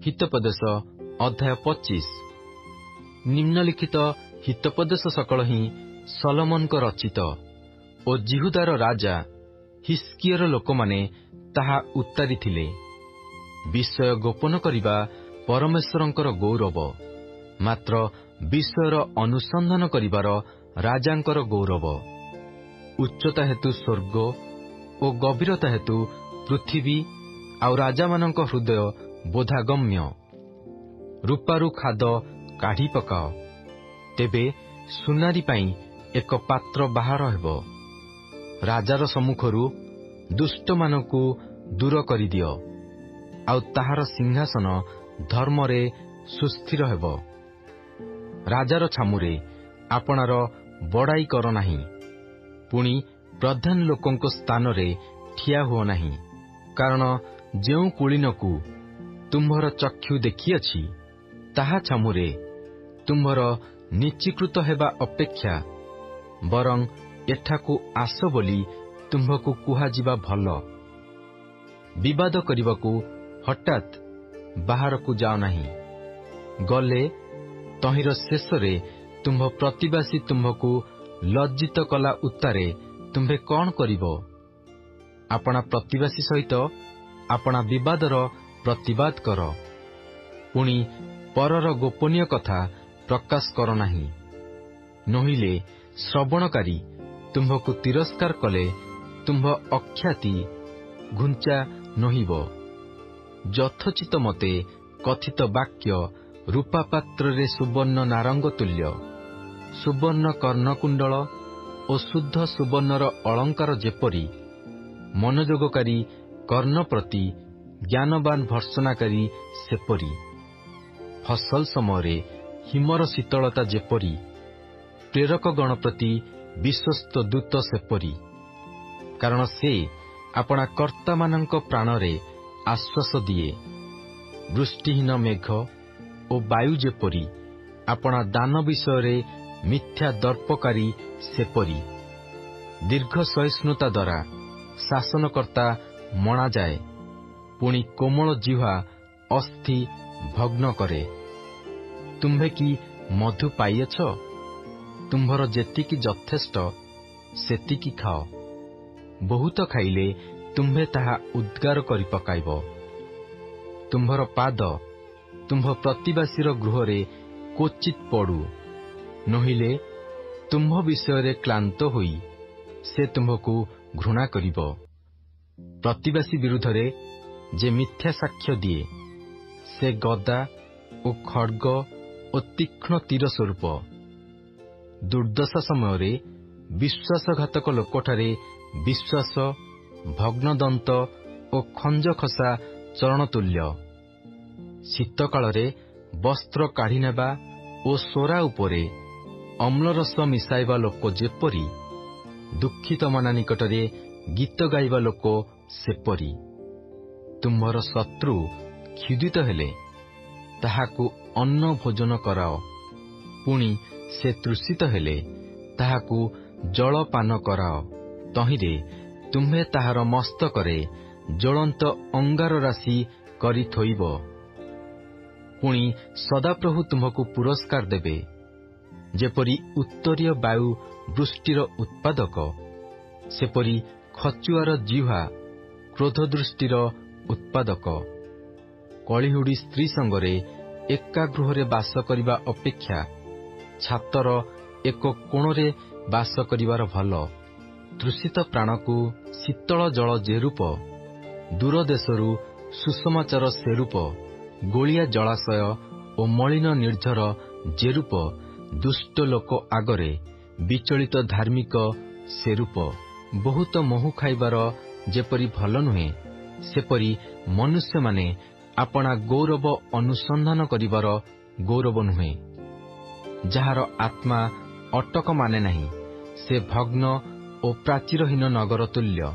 हितोपदेश अध्याय 25। निम्नलिखित हितोपदेश सकल ही सलोमन को रचित ओ जिहुदार राजा हिस्कियर लोक माने ताहा उतारी थिले। विषय गोपन करिबा परमेश्वरंकर गौरव, मात्र विषयर अनुसंधान करिबार राजांकर गौरव। उच्चता हेतु स्वर्ग ओ गभीरता हेतु पृथ्वी आउ राजा मानक हृदय बोधागम्य। रूपारू खाद काढ़ी पकाओ, तेबे सुनारी पाई एक पात्र बाहर हेबो। राजार सम्मुखरू दुष्ट मानकू दूर करि दियो, आउ ताहार सिंहासन धर्मरे सुस्थिर हेबो। राजार छामुरे आपणार बड़ाई कर नाही, पुणी प्रधान लोकंको स्थानरे ठिया हुओ नाही। कारण जेउ कुलीनकू तुम्भर चक्षु देखिअछि, ताहा छामुरे तुम्भर निचीकृत हेबा अपेक्षा बरं एठाकू आस बोली तुम्भकू कुहाजिबा भल। विवाद करिबाकू हठात बाहरकू जाओ नाही, गले तहिर शेषरे तुम्भ प्रतिवासी तुम्भकू लज्जित कला उत्तारे तुम्भे कौन करिबो? आपना प्रतिवासी सहित आपना विवादर प्रतिवाद कर, पुणी परर गोपनीय कथा प्रकाश कर नाही। नहिले श्रवणकारी तुम्भकू तिरस्कार कले तुम्भ अख्याति घुंचा नहिबो। यथोचित मते कथित वाक्य रूपा पात्रे सुवर्ण नारंग तुल्य। सुवर्ण कर्णकुंडल ओ शुद्ध सुवर्णर अलंकार जेपरी, मनोजोगकारी कर्ण प्रति ज्ञानवान भर्सनाकारी सेपरी। फसल समयरे हिमर शीतलता जेपरी, प्रेरक गण प्रति विश्वस्त दूत सेपरी। कारण से आपणा कर्ता मानक प्राणरे आश्वास दिए। वृष्टिहीन मेघ ओ वायु जेपरी, आपणा दान विषय मिथ्या दर्पकारी सेपरी। दीर्घ सहिष्णुता द्वारा शासनकर्ता मणा जाए, पुणी कोमल जिह्वा अस्थि भग्न करे। तुम्भे कि मधु पाइएछ? तुम्भर जेतिकी यथेष्ट सेतिकी खाओ। बहुत खाइले तुम्भे ताहा उद्गार करि पकाइब। तुम्भर पाद तुम्भ प्रतिवासीर गृहरे क्वचित पड़ू, नहिले तुम्भ विषय क्लांत होई से तुम्भकू घृणा करिब। प्रतिवासी विरुद्धरे जे मिथ्या साक्ष्य दिए, से गदा ओ खड्ग ओ तीक्ष्ण तीर स्वरूप। दुर्दशा समयरे विश्वासघातक लोकठारे विश्वास, भग्नदंत ओ खंज खसा चरणतुल्य। शीतकाଳରେ वस्त्र काढ़ी नेबा ओ सोरा उपरे अम्लरस मिसाइबा लोक जेपरी, दुखित मना निकटरे गीत गाइबा लोक सेपरी। तुम्भर शत्रु क्षुदित हेले ताहाकू अन्न भोजन कराओ, पुणी से तृषित हेले ताहाकू जल पान कराओ। तहिरे तुम्भे ताहार मस्तकरे ज्वलंत अंगार राशि करि थोइब। पुणी सदाप्रभु तुम्भकू पुरस्कार देबे, जेपरी उत्तरीय वायु वृष्टिर उत्पादक, सेपरी खचुआर जिह्वा क्रोध दृष्टिर उत्पादक। कलिहुडी स्त्री संगरे एका गृहरे बास करिबा अपेक्षा छातर एक कोणरे बास करिबार भल। तृषित प्राणकू शीतल जल जेरूप, दूर देशरू सुसमाचार सेरूप। गोलिया जलाशय ओ मलिन निर्झर जेरूप, दुष्ट लोक आगरे विचलित धार्मिक सेरूप। बहुत महु खाइबार जेपरी भल नुहे, सेपरी मनुष्य माने आपणा गौरव अनुसंधान करिबार गौरव नुहे। जाहार आत्मा अटक माने नाही, से भग्न ओ प्राचीरहीन नगर तुल्य।